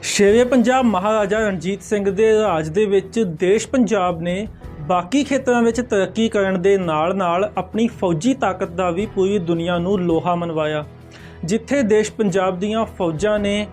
ਸ਼ੇਰੇ ਪੰਜਾਬ ਮਹਾਰਾਜਾ ਰਣਜੀਤ ਸਿੰਘ ਦੇ ਰਾਜ ਦੇ ਵਿੱਚ ਦੇਸ਼ ਪੰਜਾਬ ਨੇ ਬਾਕੀ ਖੇਤਰਾਂ ਵਿੱਚ ਤਰੱਕੀ ਕਰਨ ਦੇ ਨਾਲ ਆਪਣੀ ਫੌਜੀ ਤਾਕਤ ਦਾ ਵੀ ਪੂਰੀ ਦੁਨੀਆ ਨੂੰ ਲੋਹਾ ਮਨਵਾਇਆ। ਜਿੱਥੇ ਦੇਸ਼ ਪੰਜਾਬ ਦੀਆਂ ਫੌਜਾਂ ਨੇ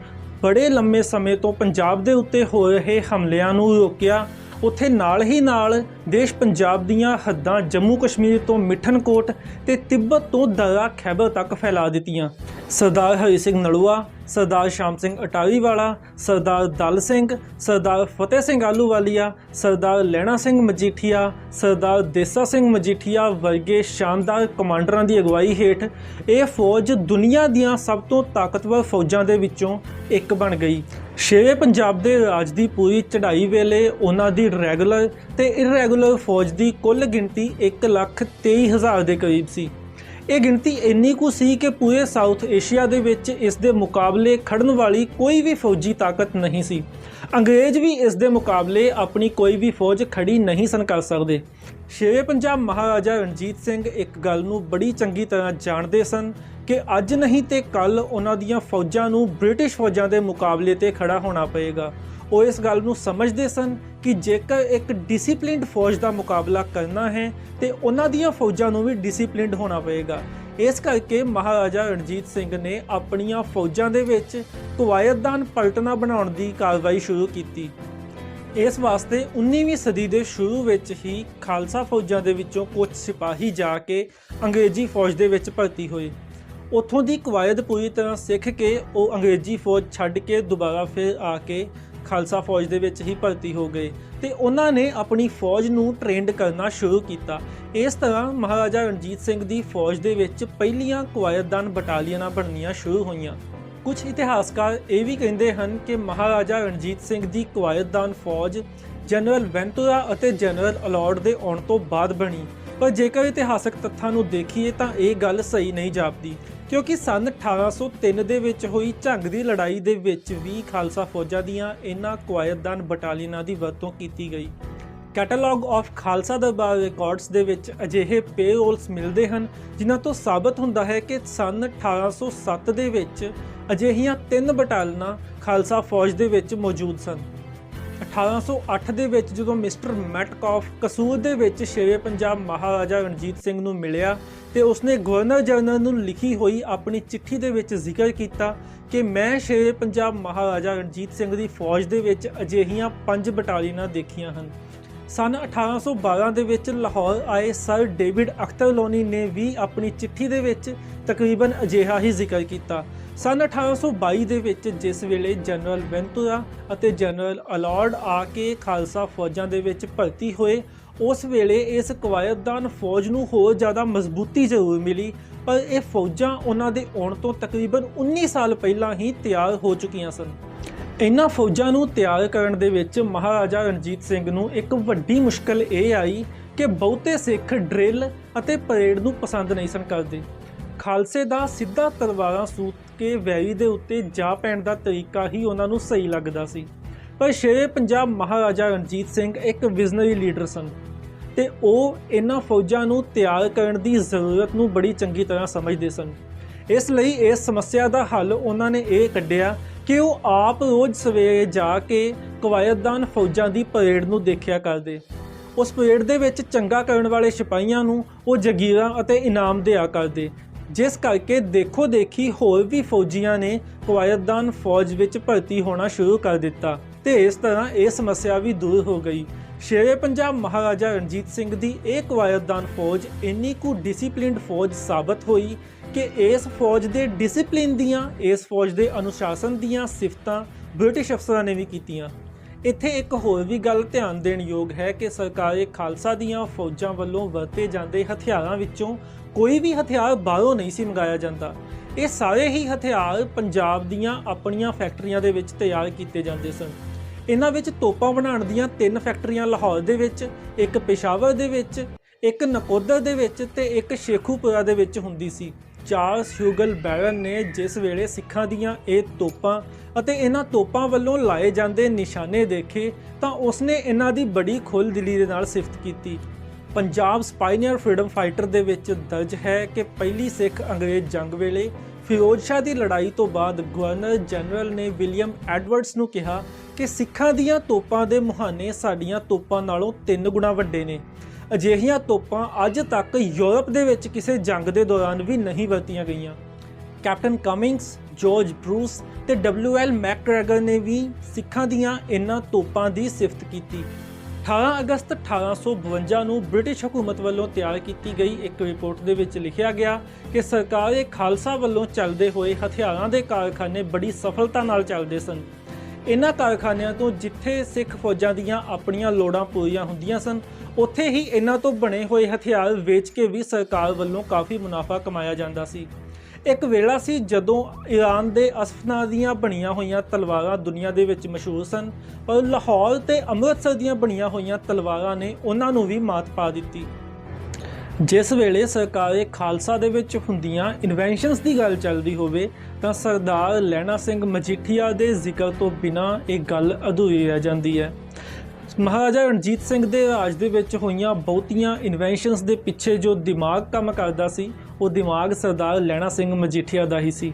ਬੜੇ ਲੰਮੇ ਸਮੇਂ ਤੋਂ ਪੰਜਾਬ ਦੇ ਉੱਤੇ ਹੋ ਰਹੇ ਹਮਲਿਆਂ ਨੂੰ ਰੋਕਿਆ, ਉੱਥੇ ਨਾਲ ਹੀ ਨਾਲ ਦੇਸ਼ ਪੰਜਾਬ ਦੀਆਂ ਹੱਦਾਂ ਜੰਮੂ ਕਸ਼ਮੀਰ ਤੋਂ ਮਿਠਨਕੋਟ ਤੇ ਤਿੱਬਤ ਤੋਂ ਦਰਾ ਖੈਬਰ ਤੱਕ ਫੈਲਾ ਦਿੱਤੀਆਂ। ਸਰਦਾਰ ਹਰੀ ਸਿੰਘ ਨਲੂਆ, ਸਰਦਾਰ ਸ਼ਾਮ ਸਿੰਘ ਅਟਾਰੀਵਾਲਾ, ਸਰਦਾਰ ਦਲ ਸਿੰਘ, ਸਰਦਾਰ ਫਤਿਹ ਸਿੰਘ ਆਹਲੂਵਾਲੀਆ, ਸਰਦਾਰ ਲਹਿਣਾ ਸਿੰਘ ਮਜੀਠੀਆ, ਸਰਦਾਰ ਦੇਸਾ ਸਿੰਘ ਮਜੀਠੀਆ ਵਰਗੇ ਸ਼ਾਨਦਾਰ ਕਮਾਂਡਰਾਂ ਦੀ ਅਗਵਾਈ ਹੇਠ ਇਹ ਫੌਜ ਦੁਨੀਆ ਦੀਆਂ ਸਭ ਤੋਂ ਤਾਕਤਵਰ ਫੌਜਾਂ ਦੇ ਵਿੱਚੋਂ ਇੱਕ ਬਣ ਗਈ। ਸ਼ੇਰੇ ਪੰਜਾਬ ਦੇ ਰਾਜ ਦੀ ਪੂਰੀ ਚੜ੍ਹਾਈ ਵੇਲੇ ਉਹਨਾਂ ਦੀ ਰੈਗੂਲਰ ਤੇ ਇਰੈਗੂਲਰ ਫੌਜ ਦੀ ਕੁੱਲ ਗਿਣਤੀ 1,23,000 ਦੇ ਕਰੀਬ ਸੀ। ਇਹ ਗਿਣਤੀ ਇੰਨੀ ਕੁ ਸੀ ਕਿ ਪੂਰੇ ਸਾਊਥ ਏਸ਼ੀਆ ਦੇ ਵਿੱਚ ਇਸ ਦੇ ਮੁਕਾਬਲੇ ਖੜਨ ਵਾਲੀ ਕੋਈ ਵੀ ਫੌਜੀ ਤਾਕਤ ਨਹੀਂ ਸੀ। ਅੰਗਰੇਜ਼ ਵੀ ਇਸ ਦੇ ਮੁਕਾਬਲੇ ਆਪਣੀ ਕੋਈ ਵੀ ਫੌਜ ਖੜੀ ਨਹੀਂ ਸਨ ਕਰ ਸਕਦੇ। ਸ਼ੇਰੇ ਪੰਜਾਬ ਮਹਾਰਾਜਾ ਰਣਜੀਤ ਸਿੰਘ ਇੱਕ ਗੱਲ ਨੂੰ ਬੜੀ ਚੰਗੀ ਤਰ੍ਹਾਂ ਜਾਣਦੇ ਸਨ ਕਿ ਅੱਜ ਨਹੀਂ ਤੇ ਕੱਲ੍ਹ ਉਹਨਾਂ ਦੀਆਂ ਫੌਜਾਂ ਨੂੰ ਬ੍ਰਿਟਿਸ਼ ਫੌਜਾਂ ਦੇ ਮੁਕਾਬਲੇ 'ਤੇ ਖੜਾ ਹੋਣਾ ਪਏਗਾ। ਉਹ ਇਸ ਗੱਲ ਨੂੰ ਸਮਝਦੇ ਸਨ ਕਿ ਜੇਕਰ ਇੱਕ ਡਿਸਿਪਲਿਨਡ ਫੌਜ ਦਾ ਮੁਕਾਬਲਾ ਕਰਨਾ ਹੈ ਤੇ ਉਹਨਾਂ ਦੀਆਂ ਫੌਜਾਂ ਨੂੰ ਵੀ ਡਿਸਿਪਲਿਨਡ ਹੋਣਾ ਪਏਗਾ। ਇਸ ਕਰਕੇ ਮਹਾਰਾਜਾ ਰਣਜੀਤ ਸਿੰਘ ਨੇ ਆਪਣੀਆਂ ਫੌਜਾਂ ਦੇ ਵਿੱਚ ਕਵਾਇਦਦਾਨ ਪਲਟਨਾ ਬਣਾਉਣ ਦੀ ਕਾਰਵਾਈ ਸ਼ੁਰੂ ਕੀਤੀ। ਇਸ ਵਾਸਤੇ 19ਵੀਂ ਸਦੀ ਦੇ ਸ਼ੁਰੂ ਵਿੱਚ ਹੀ ਖਾਲਸਾ ਫੌਜਾਂ ਦੇ ਵਿੱਚੋਂ ਕੁਝ ਸਿਪਾਹੀ ਜਾ ਕੇ ਅੰਗਰੇਜ਼ੀ ਫੌਜ ਦੇ ਵਿੱਚ ਭਰਤੀ ਹੋਏ। ਉੱਥੋਂ ਦੀ ਕਵਾਇਦ ਪੂਰੀ ਤਰ੍ਹਾਂ ਸਿੱਖ ਕੇ ਉਹ ਅੰਗਰੇਜ਼ੀ ਫੌਜ ਛੱਡ ਕੇ ਦੁਬਾਰਾ ਫਿਰ ਆ ਕੇ ਖਾਲਸਾ ਫੌਜ ਦੇ ਵਿੱਚ ਹੀ ਭਰਤੀ ਹੋ ਗਏ ਤੇ ਉਹਨਾਂ ਨੇ ਆਪਣੀ ਫੌਜ ਨੂੰ ਟ੍ਰੇਨਡ ਕਰਨਾ ਸ਼ੁਰੂ ਕੀਤਾ। ਇਸ ਤਰ੍ਹਾਂ ਮਹਾਰਾਜਾ ਰਣਜੀਤ ਸਿੰਘ ਦੀ ਫੌਜ ਦੇ ਵਿੱਚ ਪਹਿਲੀਆਂ ਕਵਾਇਦਦਾਨ ਬਟਾਲੀਅਨਾਂ ਬਣਨੀਆਂ ਸ਼ੁਰੂ ਹੋਈਆਂ। ਕੁਝ ਇਤਿਹਾਸਕਾਰ ਇਹ ਵੀ ਕਹਿੰਦੇ ਹਨ ਕਿ ਮਹਾਰਾਜਾ ਰਣਜੀਤ ਸਿੰਘ ਦੀ ਕਵਾਇਦਦਾਨ ਫੌਜ ਜਨਰਲ ਵੈਂਤੂਰਾ ਅਤੇ ਜਨਰਲ ਅਲੌਡ ਦੇ ਆਉਣ ਤੋਂ ਬਾਅਦ ਬਣੀ, ਪਰ ਜੇਕਰ ਇਤਿਹਾਸਕ ਤੱਥਾਂ ਨੂੰ ਦੇਖੀਏ ਤਾਂ ਇਹ ਗੱਲ ਸਹੀ ਨਹੀਂ ਜਾਪਦੀ, ਕਿਉਂਕਿ ਸੰਨ 1803 ਦੇ ਵਿੱਚ ਹੋਈ ਝੰਗ ਦੀ ਲੜਾਈ ਦੇ ਵਿੱਚ ਵੀ ਖਾਲਸਾ ਫੌਜਾਂ ਦੀਆਂ ਇਹਨਾਂ ਕਵਾਇਦਦਾਨ ਬਟਾਲੀਅਨਾਂ ਦੀ ਵਰਤੋਂ ਕੀਤੀ ਗਈ। Catalogue of Khalsa Darbar records ਦੇ ਵਿੱਚ ਅਜਿਹੇ ਪੇਰੋਲਸ ਮਿਲਦੇ ਹਨ ਜਿਨ੍ਹਾਂ ਤੋਂ ਸਾਬਤ ਹੁੰਦਾ ਹੈ ਕਿ ਸੰਨ 1807 ਦੇ ਵਿੱਚ ਅਜਿਹੀਆਂ 3 ਬਟਾਲੀਅਨਾਂ ਖਾਲਸਾ ਫੌਜ ਦੇ ਵਿੱਚ ਮੌਜੂਦ ਸਨ। 1808 ਦੇ ਵਿੱਚ ਜਦੋਂ ਮਿਸਟਰ ਮੈਟਕਾਫ ਕਸੂਰ ਦੇ ਵਿੱਚ ਸ਼ੇਰੇ ਪੰਜਾਬ ਮਹਾਰਾਜਾ ਰਣਜੀਤ ਸਿੰਘ ਨੂੰ ਮਿਲਿਆ ਤੇ ਉਸਨੇ ਗਵਰਨਰ ਜਨਰਲ ਨੂੰ ਲਿਖੀ ਹੋਈ ਆਪਣੀ ਚਿੱਠੀ ਦੇ ਵਿੱਚ ਜ਼ਿਕਰ ਕੀਤਾ ਕਿ ਮੈਂ ਸ਼ੇਰੇ ਪੰਜਾਬ ਮਹਾਰਾਜਾ ਰਣਜੀਤ ਸਿੰਘ ਦੀ ਫੌਜ ਦੇ ਵਿੱਚ ਅਜਿਹੀਆਂ 5 ਬਟਾਲੀਅਨਾਂ ਦੇਖੀਆਂ ਹਨ। ਸੰਨ 1812 ਦੇ ਵਿੱਚ ਲਾਹੌਰ ਆਏ ਸਰ ਡੇਵਿਡ ਅਖਤਰ ਲੋਨੀ ਨੇ ਵੀ ਆਪਣੀ ਚਿੱਠੀ ਦੇ ਵਿੱਚ ਤਕਰੀਬਨ ਅਜਿਹਾ ਹੀ ਜ਼ਿਕਰ ਕੀਤਾ। ਸੰਨ 1822 ਦੇ ਵਿੱਚ ਜਿਸ ਵੇਲੇ ਜਨਰਲ ਵੈਂਤੂਰਾ ਅਤੇ ਜਨਰਲ ਅਲੌਡ ਆ ਕੇ ਖਾਲਸਾ ਫੌਜਾਂ ਦੇ ਵਿੱਚ ਭਰਤੀ ਹੋਏ, ਉਸ ਵੇਲੇ ਇਸ ਕਵਾਇਦਦਾਨ ਫੌਜ ਨੂੰ ਹੋਰ ਜ਼ਿਆਦਾ ਮਜ਼ਬੂਤੀ ਜ਼ਰੂਰ ਮਿਲੀ, ਪਰ ਇਹ ਫੌਜਾਂ ਉਹਨਾਂ ਦੇ ਆਉਣ ਤੋਂ ਤਕਰੀਬਨ 19 ਸਾਲ ਪਹਿਲਾਂ ਹੀ ਤਿਆਰ ਹੋ ਚੁੱਕੀਆਂ ਸਨ। ਇਹਨਾਂ ਫੌਜਾਂ ਨੂੰ ਤਿਆਰ ਕਰਨ ਦੇ ਵਿੱਚ ਮਹਾਰਾਜਾ ਰਣਜੀਤ ਸਿੰਘ ਨੂੰ ਇੱਕ ਵੱਡੀ ਮੁਸ਼ਕਲ ਇਹ ਆਈ ਕਿ ਬਹੁਤੇ ਸਿੱਖ ਡਰਿਲ ਅਤੇ ਪਰੇਡ ਨੂੰ ਪਸੰਦ ਨਹੀਂ ਸਨ ਕਰਦੇ। ਖਾਲਸੇ ਦਾ ਸਿੱਧਾ ਤਲਵਾਰਾਂ ਸੂਤ ਕੇ ਵੈਰੀ ਦੇ ਉੱਤੇ ਜਾ ਪੈਣ ਦਾ ਤਰੀਕਾ ਹੀ ਉਹਨਾਂ ਨੂੰ ਸਹੀ ਲੱਗਦਾ ਸੀ, ਪਰ ਸ਼ੇਰੇ ਪੰਜਾਬ ਮਹਾਰਾਜਾ ਰਣਜੀਤ ਸਿੰਘ ਇੱਕ ਵਿਜ਼ਨਰੀ ਲੀਡਰ ਸਨ ਤੇ ਉਹ ਇਹਨਾਂ ਫੌਜਾਂ ਨੂੰ ਤਿਆਰ ਕਰਨ ਦੀ ਜ਼ਰੂਰਤ ਨੂੰ ਬੜੀ ਚੰਗੀ ਤਰ੍ਹਾਂ ਸਮਝਦੇ ਸਨ। ਇਸ ਲਈ ਇਸ ਸਮੱਸਿਆ ਦਾ ਹੱਲ ਉਹਨਾਂ ਨੇ ਇਹ ਕੱਢਿਆ ਕਿ ਉਹ ਆਪ ਰੋਜ਼ ਸਵੇਰੇ ਜਾ ਕੇ ਕਵਾਇਦਦਾਨ ਫੌਜਾਂ ਦੀ ਪਰੇਡ ਨੂੰ ਦੇਖਿਆ ਕਰਦੇ। ਉਸ ਪਰੇਡ ਦੇ ਵਿੱਚ ਚੰਗਾ ਕਰਨ ਵਾਲੇ ਸਿਪਾਹੀਆਂ ਨੂੰ ਉਹ ਜਗੀਰਾਂ ਅਤੇ ਇਨਾਮ ਦਿਆ ਕਰਦੇ, ਜਿਸ ਕਰਕੇ ਦੇਖੋ ਦੇਖੀ ਹੋਰ ਵੀ ਫੌਜੀਆਂ ਨੇ ਕਵਾਇਦਦਾਨ ਫੌਜ ਵਿੱਚ ਭਰਤੀ ਹੋਣਾ ਸ਼ੁਰੂ ਕਰ ਦਿੱਤਾ ਤੇ ਇਸ ਤਰ੍ਹਾਂ ਇਹ ਸਮੱਸਿਆ ਵੀ ਦੂਰ ਹੋ ਗਈ। ਸ਼ੇਰੇ ਪੰਜਾਬ ਮਹਾਰਾਜਾ ਰਣਜੀਤ ਸਿੰਘ ਦੀ ਇਹ ਕਵਾਇਦਦਾਨ ਫੌਜ ਇੰਨੀ ਕੁ ਡਿਸਿਪਲਿਨਡ ਫੌਜ ਸਾਬਤ ਹੋਈ ਕਿ ਇਸ ਫੌਜ ਦੇ ਡਿਸਿਪਲਿਨ ਦੀਆਂ, ਇਸ ਫੌਜ ਦੇ ਅਨੁਸ਼ਾਸਨ ਦੀਆਂ ਸਿਫਤਾਂ ਬ੍ਰਿਟਿਸ਼ ਅਫਸਰਾਂ ਨੇ ਵੀ ਕੀਤੀਆਂ। ਇੱਥੇ ਇੱਕ ਹੋਰ ਵੀ ਗੱਲ ਧਿਆਨ ਦੇਣ ਯੋਗ ਹੈ ਕਿ ਸਰਕਾਰੇ ਖਾਲਸਾ ਦੀਆਂ ਫੌਜਾਂ ਵੱਲੋਂ ਵਰਤੇ ਜਾਂਦੇ ਹਥਿਆਰਾਂ ਵਿੱਚੋਂ ਕੋਈ ਵੀ ਹਥਿਆਰ ਬਾਹਰੋਂ ਨਹੀਂ ਸੀ ਮੰਗਾਇਆ ਜਾਂਦਾ। ਇਹ ਸਾਰੇ ਹੀ ਹਥਿਆਰ ਪੰਜਾਬ ਦੀਆਂ ਆਪਣੀਆਂ ਫੈਕਟਰੀਆਂ ਦੇ ਵਿੱਚ ਤਿਆਰ ਕੀਤੇ ਜਾਂਦੇ ਸਨ। ਇਹਨਾਂ ਵਿੱਚ ਤੋਪਾਂ ਬਣਾਉਣ ਦੀਆਂ 3 ਫੈਕਟਰੀਆਂ ਲਾਹੌਰ ਦੇ ਵਿੱਚ, ਇੱਕ ਪੇਸ਼ਾਵਰ ਦੇ ਵਿੱਚ, ਇੱਕ ਨਕੋਦਰ ਦੇ ਵਿੱਚ ਤੇ ਇੱਕ ਸ਼ੇਖੂਪੁਰਾ ਦੇ ਵਿੱਚ ਹੁੰਦੀ ਸੀ। ਚਾਰਲਸ ਹਿਊਗਲ ਬੈਰਨ ਨੇ ਜਿਸ ਵੇਲੇ ਸਿੱਖਾਂ ਦੀਆਂ ਇਹ ਤੋਪਾਂ ਅਤੇ ਇਹਨਾਂ ਤੋਪਾਂ ਵੱਲੋਂ ਲਾਏ ਜਾਂਦੇ ਨਿਸ਼ਾਨੇ ਦੇਖੇ ਤਾਂ ਉਸਨੇ ਇਹਨਾਂ ਦੀ ਬੜੀ ਖੁੱਲ੍ਹ ਦਿਲੀ ਦੇ ਨਾਲ ਸਿਫਤ ਕੀਤੀ। ਪੰਜਾਬ ਸਪਾਈਨੀਅਰ ਫਰੀडम ਫਾਈਟਰ ਦੇ ਵਿੱਚ ਦਰਜ ਹੈ ਕਿ ਪਹਿਲੀ ਸਿੱਖ ਅੰਗਰੇਜ਼ ਜੰਗ ਵੇਲੇ ਫਿਰੋਜ਼ ਸ਼ਾਹ ਦੀ ਲੜਾਈ ਤੋਂ ਬਾਅਦ ਗਵਰਨਰ ਜਨਰਲ ਨੇ ਵਿਲੀਅਮ ਐਡਵਰਡਸ ਨੂੰ ਕਿਹਾ ਕਿ ਸਿੱਖਾਂ ਦੀਆਂ ਤੋਪਾਂ ਦੇ ਮੁਹਾਨੇ ਸਾਡੀਆਂ ਤੋਪਾਂ ਨਾਲੋਂ 3 ਗੁਣਾ ਵੱਡੇ ਨੇ। ਅਜਿਹੀਆਂ ਤੋਪਾਂ ਅੱਜ ਤੱਕ ਯੂਰਪ ਦੇ ਵਿੱਚ ਕਿਸੇ ਜੰਗ ਦੇ ਦੌਰਾਨ ਵੀ ਨਹੀਂ ਵਰਤੀਆਂ ਗਈਆਂ। ਕੈਪਟਨ ਕਮਿੰਗਸ, ਜਾਰਜ ਬਰੂਸ ਤੇ WL ਮੈਕਗ੍ਰੈਗਰ ਨੇ ਵੀ ਸਿੱਖਾਂ ਦੀਆਂ ਇਨ੍ਹਾਂ ਤੋਪਾਂ ਦੀ ਸਿਫਤ ਕੀਤੀ। 18 ਅਗਸਤ 1852 ਨੂੰ ਬ੍ਰਿਟਿਸ਼ ਹਕੂਮਤ ਵੱਲੋਂ ਤਿਆਰ ਕੀਤੀ ਗਈ ਇੱਕ ਰਿਪੋਰਟ ਦੇ ਵਿੱਚ ਲਿਖਿਆ ਗਿਆ ਕਿ ਸਰਕਾਰ ਖਾਲਸਾ ਵੱਲੋਂ ਚੱਲਦੇ ਹੋਏ ਹਥਿਆਰਾਂ ਦੇ ਕਾਰਖਾਨੇ ਬੜੀ ਸਫਲਤਾ ਨਾਲ ਚੱਲਦੇ ਸਨ। ਇਨ੍ਹਾਂ ਕਾਰਖਾਨਿਆਂ ਤੋਂ ਜਿੱਥੇ ਸਿੱਖ ਫੌਜਾਂ ਦੀਆਂ ਆਪਣੀਆਂ ਲੋੜਾਂ ਪੂਰੀਆਂ ਹੁੰਦੀਆਂ ਸਨ, ਉੱਥੇ ਹੀ ਇਨ੍ਹਾਂ ਤੋਂ ਬਣੇ ਹੋਏ ਹਥਿਆਰ ਵੇਚ ਕੇ ਵੀ ਸਰਕਾਰ ਵੱਲੋਂ ਕਾਫੀ ਮੁਨਾਫਾ ਕਮਾਇਆ ਜਾਂਦਾ ਸੀ। ਇੱਕ ਵੇਲਾ ਸੀ ਜਦੋਂ ਈਰਾਨ ਦੇ ਅਸਫਨਾਰ ਦੀਆਂ ਬਣੀਆਂ ਹੋਈਆਂ ਤਲਵਾਰਾਂ ਦੁਨੀਆ ਦੇ ਵਿੱਚ ਮਸ਼ਹੂਰ ਸਨ, ਪਰ ਲਾਹੌਰ ਤੇ ਅੰਮ੍ਰਿਤਸਰ ਦੀਆਂ ਬਣੀਆਂ ਹੋਈਆਂ ਤਲਵਾਰਾਂ ਨੇ ਉਹਨਾਂ ਨੂੰ ਵੀ ਮਾਤ ਪਾ ਦਿੱਤੀ। ਜਿਸ ਵੇਲੇ ਸਰਕਾਰ ਖਾਲਸਾ ਦੇ ਵਿੱਚ ਹੁੰਦੀਆਂ ਇਨਵੈਂਸ਼ਨਸ ਦੀ ਗੱਲ ਚੱਲਦੀ ਹੋਵੇ ਤਾਂ ਸਰਦਾਰ ਲਹਿਣਾ ਸਿੰਘ ਮਜੀਠੀਆ ਦੇ ਜ਼ਿਕਰ ਤੋਂ ਬਿਨਾਂ ਇਹ ਗੱਲ ਅਧੂਰੀ ਰਹਿ ਜਾਂਦੀ ਹੈ। ਮਹਾਰਾਜਾ ਰਣਜੀਤ ਸਿੰਘ ਦੇ ਰਾਜ ਦੇ ਵਿੱਚ ਹੋਈਆਂ ਬਹੁਤੀਆਂ ਇਨਵੈਂਸ਼ਨਸ ਦੇ ਪਿੱਛੇ ਜੋ ਦਿਮਾਗ ਕੰਮ ਕਰਦਾ ਸੀ, ਉਹ ਦਿਮਾਗ ਸਰਦਾਰ ਲਹਿਣਾ ਸਿੰਘ ਮਜੀਠੀਆ ਦਾ ਹੀ ਸੀ।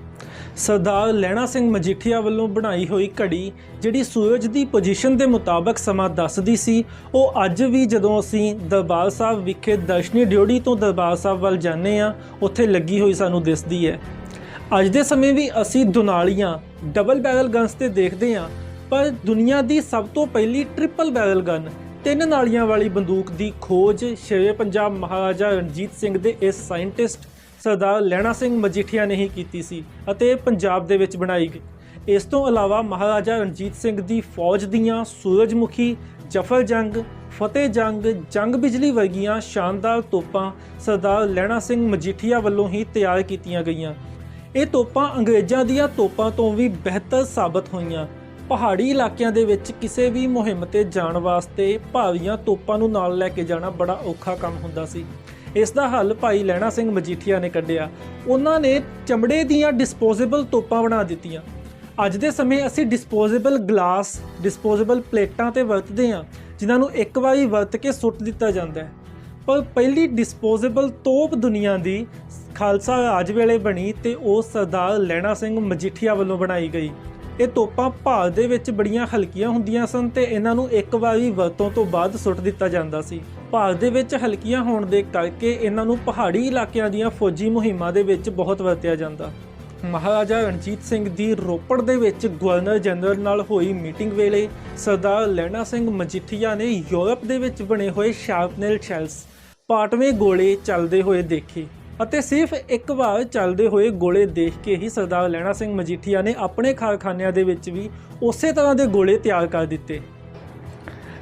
ਸਰਦਾਰ ਲਹਿਣਾ ਸਿੰਘ ਮਜੀਠੀਆ ਵੱਲੋਂ ਬਣਾਈ ਹੋਈ ਘੜੀ ਜਿਹੜੀ ਸੂਰਜ ਦੀ ਪੋਜੀਸ਼ਨ ਦੇ ਮੁਤਾਬਕ ਸਮਾਂ ਦੱਸਦੀ ਸੀ, ਉਹ ਅੱਜ ਵੀ ਜਦੋਂ ਅਸੀਂ ਦਰਬਾਰ ਸਾਹਿਬ ਵਿਖੇ ਦਰਸ਼ਨੀ ਡਿਓੜੀ ਤੋਂ ਦਰਬਾਰ ਸਾਹਿਬ ਵੱਲ ਜਾਂਦੇ ਹਾਂ, ਉੱਥੇ ਲੱਗੀ ਹੋਈ ਸਾਨੂੰ ਦਿਸਦੀ ਹੈ। ਅੱਜ ਦੇ ਸਮੇਂ ਵੀ ਅਸੀਂ ਦੁਨਾਲੀਆਂ ਡਬਲ ਬੈਰਲ ਗਨਸ ਤੇ ਦੇਖਦੇ ਹਾਂ, ਪਰ ਦੁਨੀਆ ਦੀ ਸਭ ਤੋਂ ਪਹਿਲੀ ਟ੍ਰਿਪਲ ਬੈਰਲ ਗਨ 3 ਨਾਲੀਆਂ ਵਾਲੀ ਬੰਦੂਕ ਦੀ ਖੋਜ ਸ਼ੇਰੇ ਪੰਜਾਬ ਮਹਾਰਾਜਾ ਰਣਜੀਤ ਸਿੰਘ ਦੇ ਇਸ ਸਾਇੰਟਿਸਟ ਸਰਦਾਰ ਲਹਿਣਾ ਸਿੰਘ ਮਜੀਠੀਆ ਨੇ ਹੀ ਕੀਤੀ ਸੀ ਅਤੇ ਪੰਜਾਬ ਦੇ ਵਿੱਚ ਬਣਾਈ ਗਈ। ਇਸ ਤੋਂ ਇਲਾਵਾ ਮਹਾਰਾਜਾ ਰਣਜੀਤ ਸਿੰਘ ਦੀ ਫੌਜ ਦੀਆਂ ਸੂਰਜਮੁਖੀ, ਜਫਰ ਜੰਗ, ਫਤਿਹ ਜੰਗ, ਜੰਗ ਬਿਜਲੀ ਵਰਗੀਆਂ ਸ਼ਾਨਦਾਰ ਤੋਪਾਂ ਸਰਦਾਰ ਲਹਿਣਾ ਸਿੰਘ ਮਜੀਠੀਆ ਵੱਲੋਂ ਹੀ ਤਿਆਰ ਕੀਤੀਆਂ ਗਈਆਂ। ਇਹ ਤੋਪਾਂ ਅੰਗਰੇਜ਼ਾਂ ਦੀਆਂ ਤੋਪਾਂ ਤੋਂ ਵੀ ਬਿਹਤਰ ਸਾਬਤ ਹੋਈਆਂ। ਪਹਾੜੀ ਇਲਾਕਿਆਂ ਦੇ ਵਿੱਚ ਕਿਸੇ ਵੀ ਮੁਹਿੰਮ ਤੇ ਜਾਣ ਵਾਸਤੇ ਭਾਰੀਆਂ ਤੋਪਾਂ ਨੂੰ ਨਾਲ ਲੈ ਕੇ ਜਾਣਾ ਬੜਾ ਔਖਾ ਕੰਮ ਹੁੰਦਾ ਸੀ। ਇਸ ਦਾ ਹੱਲ ਭਾਈ ਲਹਿਣਾ ਸਿੰਘ ਮਜੀਠੀਆ ਨੇ ਕੱਢਿਆ। ਉਹਨਾਂ ਨੇ ਚਮੜੇ ਦੀਆਂ ਡਿਸਪੋਜ਼ੇਬਲ ਤੋਪਾਂ ਬਣਾ ਦਿੱਤੀਆਂ। ਅੱਜ ਦੇ ਸਮੇਂ ਅਸੀਂ ਡਿਸਪੋਜ਼ੇਬਲ ਗਲਾਸ, ਡਿਸਪੋਜ਼ੇਬਲ ਪਲੇਟਾਂ ਤੇ ਵਰਤਦੇ ਹਾਂ, ਜਿਨ੍ਹਾਂ ਨੂੰ ਇੱਕ ਵਾਰੀ ਵਰਤ ਕੇ ਸੁੱਟ ਦਿੱਤਾ ਜਾਂਦਾ ਹੈ। ਪਰ ਪਹਿਲੀ ਡਿਸਪੋਜ਼ੇਬਲ ਤੋਪ ਦੁਨੀਆ ਦੀ ਖਾਲਸਾ ਰਾਜ ਵੇਲੇ ਬਣੀ ਤੇ ਉਹ ਸਰਦਾਰ ਲਹਿਣਾ ਸਿੰਘ ਮਜੀਠੀਆ ਵੱਲੋਂ ਬਣਾਈ ਗਈ। ਇਹ ਤੋਪਾਂ ਭਾਰ ਦੇ ਵਿੱਚ ਬੜੀਆਂ ਹਲਕੀਆਂ ਹੁੰਦੀਆਂ ਸਨ ਤੇ ਇਹਨਾਂ ਨੂੰ ਇੱਕ ਵਾਰੀ ਵਰਤੋਂ ਤੋਂ ਬਾਅਦ ਸੁੱਟ ਦਿੱਤਾ ਜਾਂਦਾ ਸੀ। ਭਾਰ ਦੇ ਵਿੱਚ ਹਲਕੀਆਂ ਹੋਣ ਦੇ ਕਰਕੇ ਇਹਨਾਂ ਨੂੰ ਪਹਾੜੀ ਇਲਾਕਿਆਂ ਦੀਆਂ ਫੌਜੀ ਮੁਹਿੰਮਾਂ ਦੇ ਵਿੱਚ ਬਹੁਤ ਵਰਤਿਆ ਜਾਂਦਾ। ਮਹਾਰਾਜਾ ਰਣਜੀਤ ਸਿੰਘ ਦੀ ਰੋਪੜ ਦੇ ਵਿੱਚ ਗਵਰਨਰ ਜਨਰਲ ਨਾਲ ਹੋਈ ਮੀਟਿੰਗ ਵੇਲੇ ਸਰਦਾਰ ਲਹਿਣਾ ਸਿੰਘ ਮਜੀਠੀਆ ਨੇ ਯੂਰਪ ਦੇ ਵਿੱਚ ਬਣੇ ਹੋਏ ਸ਼ਾਰਪਨੇਲ ਸ਼ੈਲਸ, ਪਾਟਵੇਂ ਗੋਲੇ ਚੱਲਦੇ ਹੋਏ ਦੇਖੇ ਅਤੇ ਸਿਰਫ ਇੱਕ ਵਾਰ ਚੱਲਦੇ ਹੋਏ ਗੋਲੇ ਦੇਖ ਕੇ ਹੀ ਸਰਦਾਰ ਲਹਿਣਾ ਸਿੰਘ ਮਜੀਠੀਆ ਨੇ ਆਪਣੇ ਕਾਰਖਾਨਿਆਂ ਦੇ ਵਿੱਚ ਵੀ ਉਸੇ ਤਰ੍ਹਾਂ ਦੇ ਗੋਲੇ ਤਿਆਰ ਕਰ ਦਿੱਤੇ।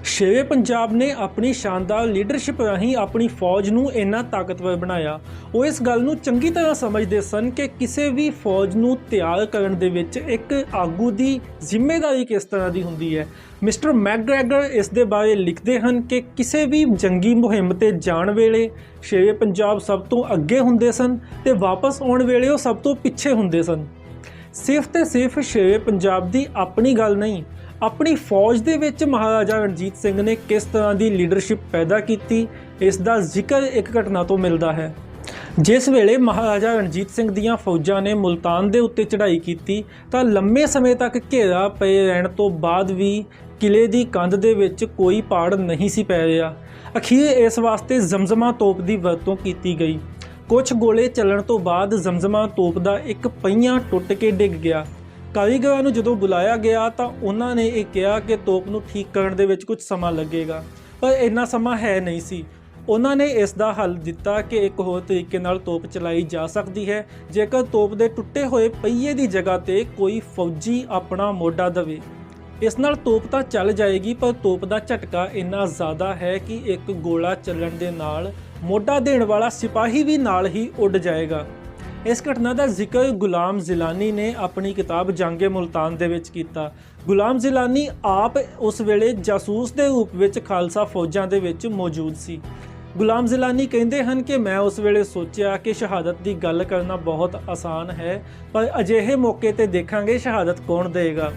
ਸ਼ੇਰੇ ਪੰਜਾਬ ਨੇ ਆਪਣੀ ਸ਼ਾਨਦਾਰ ਲੀਡਰਸ਼ਿਪ ਰਾਹੀਂ ਆਪਣੀ ਫੌਜ ਨੂੰ ਇੰਨਾ ਤਾਕਤਵਰ ਬਣਾਇਆ। ਉਹ ਇਸ ਗੱਲ ਨੂੰ ਚੰਗੀ ਤਰ੍ਹਾਂ ਸਮਝਦੇ ਸਨ ਕਿ ਕਿਸੇ ਵੀ ਫੌਜ ਨੂੰ ਤਿਆਰ ਕਰਨ ਦੇ ਵਿੱਚ ਇੱਕ ਆਗੂ ਦੀ ਜ਼ਿੰਮੇਵਾਰੀ ਕਿਸ ਤਰ੍ਹਾਂ ਦੀ ਹੁੰਦੀ ਹੈ। ਮਿਸਟਰ ਮੈਕਗ੍ਰੈਗਰ ਇਸ ਦੇ ਬਾਰੇ ਲਿਖਦੇ ਹਨ ਕਿ ਕਿਸੇ ਵੀ ਜੰਗੀ ਮੁਹਿੰਮ ਤੇ ਜਾਣ ਵੇਲੇ ਸ਼ੇਰੇ ਪੰਜਾਬ ਸਭ ਤੋਂ ਅੱਗੇ ਹੁੰਦੇ ਸਨ ਤੇ ਵਾਪਸ ਆਉਣ ਵੇਲੇ ਉਹ ਸਭ ਤੋਂ ਪਿੱਛੇ ਹੁੰਦੇ ਸਨ। ਸਿਰਫ ਤੇ ਸਿਰਫ ਸ਼ੇਰੇ ਪੰਜਾਬ ਦੀ ਆਪਣੀ ਗੱਲ ਨਹੀਂ, ਆਪਣੀ ਫੌਜ ਦੇ ਵਿੱਚ ਮਹਾਰਾਜਾ ਰਣਜੀਤ ਸਿੰਘ ਨੇ ਕਿਸ ਤਰ੍ਹਾਂ ਦੀ ਲੀਡਰਸ਼ਿਪ ਪੈਦਾ ਕੀਤੀ, ਇਸ ਦਾ ਜ਼ਿਕਰ ਇੱਕ ਘਟਨਾ ਤੋਂ ਮਿਲਦਾ ਹੈ। ਜਿਸ ਵੇਲੇ ਮਹਾਰਾਜਾ ਰਣਜੀਤ ਸਿੰਘ ਦੀਆਂ ਫੌਜਾਂ ਨੇ ਮੁਲਤਾਨ ਦੇ ਉੱਤੇ ਚੜ੍ਹਾਈ ਕੀਤੀ ਤਾਂ ਲੰਮੇ ਸਮੇਂ ਤੱਕ ਘੇਰਾ ਪਏ ਰਹਿਣ ਤੋਂ ਬਾਅਦ ਵੀ ਕਿਲੇ ਦੀ ਕੰਧ ਦੇ ਵਿੱਚ ਕੋਈ ਪਾੜ ਨਹੀਂ ਸੀ ਪੈ ਰਿਹਾ। ਅਖੀਰ ਇਸ ਵਾਸਤੇ ਜ਼ਮਜ਼ਮਾ ਤੋਪ ਦੀ ਵਰਤੋਂ ਕੀਤੀ ਗਈ। ਕੁਝ ਗੋਲੇ ਚੱਲਣ ਤੋਂ ਬਾਅਦ ਜ਼ਮਜ਼ਮਾ ਤੋਪ ਦਾ ਇੱਕ ਪਹੀਆ ਟੁੱਟ ਕੇ ਡਿੱਗ ਗਿਆ। ਕਾਰੀਗਰਾਂ ਨੂੰ ਜਦੋਂ ਬੁਲਾਇਆ ਗਿਆ ਤਾਂ ਉਹਨਾਂ ਨੇ ਇਹ ਕਿਹਾ ਕਿ ਤੋਪ ਨੂੰ ਠੀਕ ਕਰਨ ਦੇ ਵਿੱਚ ਕੁਝ ਸਮਾਂ ਲੱਗੇਗਾ, ਪਰ ਇੰਨਾ ਸਮਾਂ ਹੈ ਨਹੀਂ ਸੀ। ਉਹਨਾਂ ਨੇ ਇਸ ਦਾ ਹੱਲ ਦਿੱਤਾ ਕਿ ਇੱਕ ਹੋਰ ਤਰੀਕੇ ਨਾਲ ਤੋਪ ਚਲਾਈ ਜਾ ਸਕਦੀ ਹੈ, ਜੇਕਰ ਤੋਪ ਦੇ ਟੁੱਟੇ ਹੋਏ ਪਹੀਏ ਦੀ ਜਗ੍ਹਾ ਤੇ ਕੋਈ ਫੌਜੀ ਆਪਣਾ ਮੋਢਾ ਦੇਵੇ। ਇਸ ਨਾਲ ਤੋਪ ਤਾਂ ਚੱਲ ਜਾਏਗੀ, ਪਰ ਤੋਪ ਦਾ ਝਟਕਾ ਇੰਨਾ ਜ਼ਿਆਦਾ ਹੈ ਕਿ ਇੱਕ ਗੋਲਾ ਚੱਲਣ ਦੇ ਨਾਲ ਮੋਢਾ ਦੇਣ ਵਾਲਾ ਸਿਪਾਹੀ ਵੀ ਨਾਲ ਹੀ ਉੱਡ ਜਾਏਗਾ। ਇਸ ਘਟਨਾ ਦਾ ਜ਼ਿਕਰ ਗੁਲਾਮ ਜ਼ਿਲਾਨੀ ਨੇ ਆਪਣੀ ਕਿਤਾਬ ਜੰਗੇ ਮੁਲਤਾਨ ਦੇ ਵਿੱਚ ਕੀਤਾ। ਗੁਲਾਮ ਜ਼ਿਲਾਨੀ ਆਪ ਉਸ ਵੇਲੇ ਜਾਸੂਸ ਦੇ ਰੂਪ ਵਿੱਚ ਖਾਲਸਾ ਫੌਜਾਂ ਦੇ ਵਿੱਚ ਮੌਜੂਦ ਸੀ। ਗੁਲਾਮ ਜ਼ਿਲਾਨੀ ਕਹਿੰਦੇ ਹਨ ਕਿ ਮੈਂ ਉਸ ਵੇਲੇ ਸੋਚਿਆ ਕਿ ਸ਼ਹਾਦਤ ਦੀ ਗੱਲ ਕਰਨਾ ਬਹੁਤ ਆਸਾਨ ਹੈ, ਪਰ ਅਜਿਹੇ ਮੌਕੇ ਤੇ ਦੇਖਾਂਗੇ ਸ਼ਹਾਦਤ ਕੌਣ ਦੇਗਾ।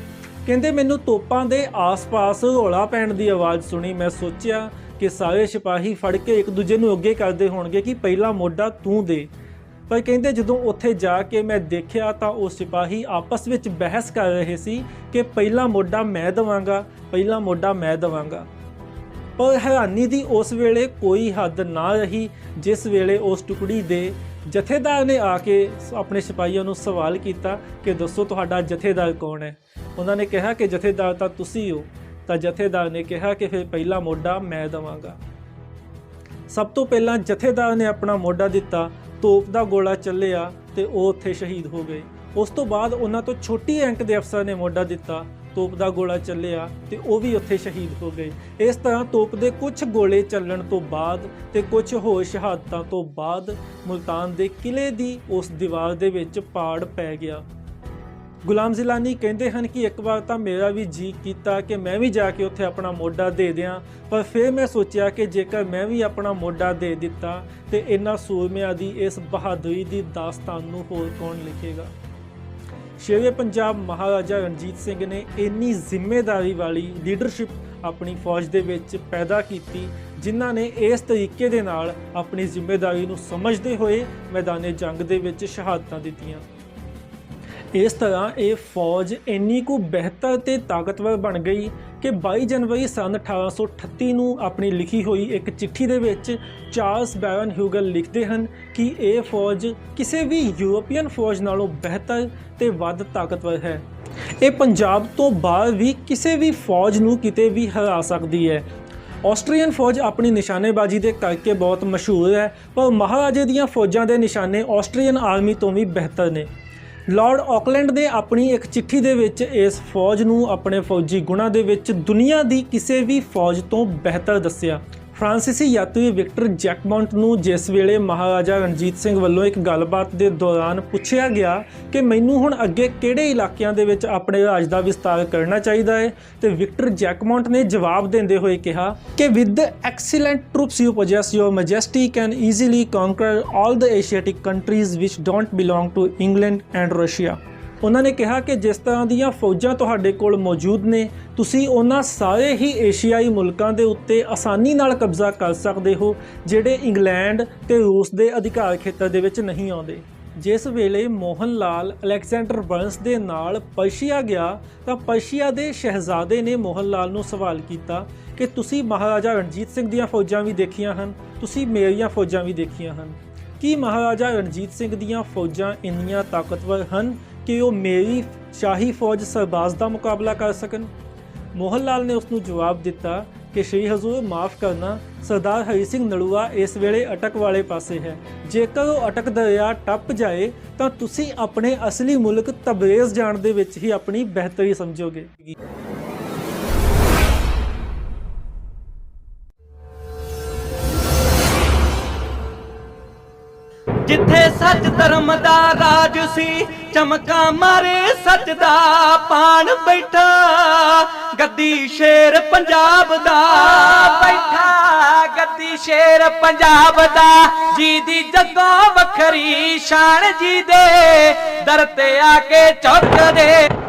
ਕਹਿੰਦੇ ਮੈਨੂੰ ਤੋਪਾਂ ਦੇ ਆਸ-ਪਾਸ ਰੌਲਾ ਪੈਣ ਦੀ ਆਵਾਜ਼ ਸੁਣੀ। ਮੈਂ ਸੋਚਿਆ ਕਿ ਸਾਰੇ ਸਿਪਾਹੀ ਫੜ ਕੇ ਇੱਕ ਦੂਜੇ ਨੂੰ ਅੱਗੇ ਕਰਦੇ ਹੋਣਗੇ ਕਿ ਪਹਿਲਾ ਮੋਢਾ ਤੂੰ ਦੇ, ਪਰ ਕਹਿੰਦੇ ਜਦੋਂ ਉੱਥੇ ਜਾ ਕੇ ਮੈਂ ਦੇਖਿਆ ਤਾਂ ਉਹ ਸਿਪਾਹੀ ਆਪਸ ਵਿੱਚ ਬਹਿਸ ਕਰ ਰਹੇ ਸੀ ਕਿ ਪਹਿਲਾ ਮੋਢਾ ਮੈਂ ਦੇਵਾਂਗਾ, ਪਹਿਲਾ ਮੋਢਾ ਮੈਂ ਦੇਵਾਂਗਾ। ਪਰ ਹੈਰਾਨੀ ਦੀ ਉਸ ਵੇਲੇ ਕੋਈ ਹੱਦ ਨਾ ਰਹੀ ਜਿਸ ਵੇਲੇ ਉਸ ਟੁਕੜੀ ਦੇ ਜਥੇਦਾਰ ਨੇ ਆ ਕੇ ਆਪਣੇ ਸਿਪਾਹੀਆਂ ਨੂੰ ਸਵਾਲ ਕੀਤਾ ਕਿ ਦੱਸੋ ਤੁਹਾਡਾ ਜਥੇਦਾਰ ਕੌਣ ਹੈ। ਉਹਨਾਂ ਨੇ ਕਿਹਾ ਕਿ ਜਥੇਦਾਰ ਤਾਂ ਤੁਸੀਂ ਹੋ। ਤਾਂ ਜਥੇਦਾਰ ਨੇ ਕਿਹਾ ਕਿ ਫਿਰ ਪਹਿਲਾ ਮੋਢਾ ਮੈਂ ਦੇਵਾਂਗਾ। ਸਭ ਤੋਂ ਪਹਿਲਾਂ ਜਥੇਦਾਰ ਨੇ ਆਪਣਾ ਮੋਢਾ ਦਿੱਤਾ, ਤੋਪ ਦਾ ਗੋਲਾ ਚੱਲਿਆ ਤੇ ਉਹ ਉੱਥੇ ਸ਼ਹੀਦ ਹੋ ਗਏ। ਉਸ ਤੋਂ ਬਾਅਦ ਉਹਨਾਂ ਤੋਂ ਛੋਟੀ ਰੈਂਕ ਦੇ ਅਫਸਰ ਨੇ ਮੋਢਾ ਦਿੱਤਾ, ਤੋਪ ਦਾ ਗੋਲਾ ਚੱਲਿਆ ਤੇ ਉਹ ਵੀ ਉੱਥੇ ਸ਼ਹੀਦ ਹੋ ਗਏ। ਇਸ ਤਰ੍ਹਾਂ ਤੋਪ ਦੇ ਕੁਝ ਗੋਲੇ ਚੱਲਣ ਤੋਂ ਬਾਅਦ ਤੇ ਕੁਝ ਹੋਰ ਸ਼ਹਾਦਤਾਂ ਤੋਂ ਬਾਅਦ ਮੁਲਤਾਨ ਦੇ ਕਿਲੇ ਦੀ ਉਸ ਦੀਵਾਰ ਦੇ ਵਿੱਚ ਪਾੜ ਪੈ ਗਿਆ। ਗੁਲਾਮ ਜ਼ਿਲਾਨੀ ਕਹਿੰਦੇ ਹਨ ਕਿ ਇੱਕ ਵਾਰ ਤਾਂ ਮੇਰਾ ਵੀ ਜੀ ਕੀਤਾ ਕਿ ਮੈਂ ਵੀ ਜਾ ਕੇ ਉੱਥੇ ਆਪਣਾ ਮੋਢਾ ਦੇ ਦਿਆਂ, ਪਰ ਫਿਰ ਮੈਂ ਸੋਚਿਆ ਕਿ ਜੇਕਰ ਮੈਂ ਵੀ ਆਪਣਾ ਮੋਢਾ ਦੇ ਦਿੱਤਾ ਤੇ ਇਹਨਾਂ ਸੂਰਮਿਆਂ ਦੀ ਇਸ ਬਹਾਦਰੀ ਦੀ ਦਾਸਤਾਨ ਨੂੰ ਹੋਰ ਕੌਣ ਲਿਖੇਗਾ। ਸ਼ੇਰੇ ਪੰਜਾਬ ਮਹਾਰਾਜਾ ਰਣਜੀਤ ਸਿੰਘ ਨੇ ਇੰਨੀ ਜ਼ਿੰਮੇਵਾਰੀ ਵਾਲੀ ਲੀਡਰਸ਼ਿਪ ਆਪਣੀ ਫੌਜ ਦੇ ਵਿੱਚ ਪੈਦਾ ਕੀਤੀ, ਜਿਨ੍ਹਾਂ ਨੇ ਇਸ ਤਰੀਕੇ ਦੇ ਨਾਲ ਆਪਣੀ ਜ਼ਿੰਮੇਵਾਰੀ ਨੂੰ ਸਮਝਦੇ ਹੋਏ ਮੈਦਾਨੇ ਜੰਗ ਦੇ ਵਿੱਚ ਸ਼ਹਾਦਤਾਂ ਦਿੱਤੀਆਂ। ਇਸ ਤਰ੍ਹਾਂ ਇਹ ਫੌਜ ਇੰਨੀ ਕੁ ਬਿਹਤਰ ਤੇ ਤਾਕਤਵਰ ਬਣ ਗਈ ਕਿ 22 ਜਨਵਰੀ ਸਨ 1838 ਨੂੰ ਆਪਣੀ ਲਿਖੀ ਹੋਈ ਇੱਕ ਚਿੱਠੀ ਦੇ ਵਿੱਚ ਚਾਰਲਸ ਬੈਰਨ ਹਿਊਗਲ ਲਿਖਦੇ ਹਨ ਕਿ ਇਹ ਫੌਜ ਕਿਸੇ ਵੀ ਯੂਰਪੀਅਨ ਫੌਜ ਨਾਲੋਂ ਬਿਹਤਰ ਤੇ ਵੱਧ ਤਾਕਤਵਰ ਹੈ। ਇਹ ਪੰਜਾਬ ਤੋਂ ਬਾਹਰ ਵੀ ਕਿਸੇ ਵੀ ਫੌਜ ਨੂੰ ਕਿਤੇ ਵੀ ਹਰਾ ਸਕਦੀ ਹੈ। ਆਸਟਰੀਅਨ ਫੌਜ ਆਪਣੀ ਨਿਸ਼ਾਨੇਬਾਜ਼ੀ ਦੇ ਕਰਕੇ ਬਹੁਤ ਮਸ਼ਹੂਰ ਹੈ, ਪਰ ਮਹਾਰਾਜੇ ਦੀਆਂ ਫੌਜਾਂ ਦੇ ਨਿਸ਼ਾਨੇ ਆਸਟਰੀਅਨ ਆਰਮੀ ਤੋਂ ਵੀ ਬਿਹਤਰ ਨੇ। ਲਾਰਡ ਆਕਲੈਂਡ ਨੇ ਆਪਣੀ ਇੱਕ ਚਿੱਠੀ ਦੇ ਵਿੱਚ ਇਸ ਫੌਜ ਨੂੰ ਆਪਣੇ ਫੌਜੀ ਗੁਣਾਂ ਦੇ ਵਿੱਚ ਦੁਨੀਆ ਦੀ ਕਿਸੇ ਵੀ ਫੌਜ ਤੋਂ ਬਿਹਤਰ ਦੱਸਿਆ। ਫਰਾਂਸੀਸੀ ਯਾਤਰੀ ਵਿਕਟਰ ਜੈਕਮੌਂਟ ਨੂੰ ਜਿਸ ਵੇਲੇ ਮਹਾਰਾਜਾ ਰਣਜੀਤ ਸਿੰਘ ਵੱਲੋਂ ਇੱਕ ਗੱਲਬਾਤ ਦੇ ਦੌਰਾਨ ਪੁੱਛਿਆ ਗਿਆ ਕਿ ਮੈਨੂੰ ਹੁਣ ਅੱਗੇ ਕਿਹੜੇ ਇਲਾਕਿਆਂ ਦੇ ਵਿੱਚ ਆਪਣੇ ਰਾਜ ਦਾ ਵਿਸਤਾਰ ਕਰਨਾ ਚਾਹੀਦਾ ਹੈ, ਤੇ ਵਿਕਟਰ ਜੈਕਮੌਂਟ ਨੇ ਜਵਾਬ ਦਿੰਦੇ ਹੋਏ ਕਿਹਾ ਕਿ with excellent troops you possess your majesty can easily conquer all the Asiatic countries which don't belong to England and Russia. ਉਹਨਾਂ ਨੇ ਕਿਹਾ ਕਿ ਜਿਸ ਤਰ੍ਹਾਂ ਦੀਆਂ ਫੌਜਾਂ ਤੁਹਾਡੇ ਕੋਲ ਮੌਜੂਦ ਨੇ, ਤੁਸੀਂ ਉਹਨਾਂ ਸਾਰੇ ਹੀ ਏਸ਼ੀਆਈ ਮੁਲਕਾਂ ਦੇ ਉੱਤੇ ਆਸਾਨੀ ਨਾਲ ਕਬਜ਼ਾ ਕਰ ਸਕਦੇ ਹੋ ਜਿਹੜੇ ਇੰਗਲੈਂਡ ਤੇ ਰੂਸ ਦੇ ਅਧਿਕਾਰ ਖੇਤਰ ਦੇ ਵਿੱਚ ਨਹੀਂ ਆਉਂਦੇ। ਜਿਸ ਵੇਲੇ ਮੋਹਨ ਲਾਲ ਅਲੈਗਜ਼ੈਂਡਰ ਬਰਨਸ ਦੇ ਨਾਲ ਪਰਸ਼ੀਆ ਗਿਆ ਤਾਂ ਪਰਸ਼ੀਆ ਦੇ ਸ਼ਹਿਜ਼ਾਦੇ ਨੇ ਮੋਹਨ ਲਾਲ ਨੂੰ ਸਵਾਲ ਕੀਤਾ ਕਿ ਤੁਸੀਂ ਮਹਾਰਾਜਾ ਰਣਜੀਤ ਸਿੰਘ ਦੀਆਂ ਫੌਜਾਂ ਵੀ ਦੇਖੀਆਂ ਹਨ, ਤੁਸੀਂ ਮੇਰੀਆਂ ਫੌਜਾਂ ਵੀ ਦੇਖੀਆਂ ਹਨ, ਕੀ ਮਹਾਰਾਜਾ ਰਣਜੀਤ ਸਿੰਘ ਦੀਆਂ ਫੌਜਾਂ ਇੰਨੀਆਂ ਤਾਕਤਵਰ ਹਨ ਕਿ ਉਹ ਮੇਰੀ ਸ਼ਾਹੀ ਫੌਜ ਸਰਬਾਜ਼ ਦਾ ਮੁਕਾਬਲਾ ਕਰ ਸਕਣ? ਮੋਹਨ ਲਾਲ ਨੇ ਉਸ ਨੂੰ ਜਵਾਬ ਦਿੱਤਾ ਕਿ ਸ਼੍ਰੀ ਹਜ਼ੂਰ ਮਾफ़ ਕਰਨਾ, ਸਰਦਾਰ ਹਰੀ ਸਿੰਘ ਨਲੂਆ ਇਸ ਵੇਲੇ ਅਟਕ ਵਾਲੇ ਪਾਸੇ ਹੈ। ਜੇਕਰ ਉਹ ਅਟਕ ਦਰਿਆ ਟੱਪ ਜਾਏ ਤਾਂ ਤੁਸੀਂ ਆਪਣੇ ਅਸਲੀ ਮੁਲਕ ਤਬਰੇਜ਼ ਜਾਣ ਦੇ ਵਿੱਚ ਹੀ ਆਪਣੀ ਬਿਹਤਰੀ ਸਮਝੋਗੇ। ਜਿੱਥੇ ਸੱਚ ਧਰਮ ਦਾ ਰਾਜ ਸੀ, ਚਮਕਾਂ ਮਾਰੇ ਸੱਚ ਦਾ ਪਾਣ ਬੈਠਾ, ਗੱਦੀ ਸ਼ੇਰ ਪੰਜਾਬ ਦਾ ਬੈਠਾ, ਗੱਦੀ ਸ਼ੇਰ ਪੰਜਾਬ ਦਾ, ਜੀ ਦੀ ਜੱਗੋਂ ਵੱਖਰੀ ਸ਼ਾਨ, ਜੀ ਦੇ ਦਰ ਤੇ ਆ ਕੇ ਝੁਕਦੇ।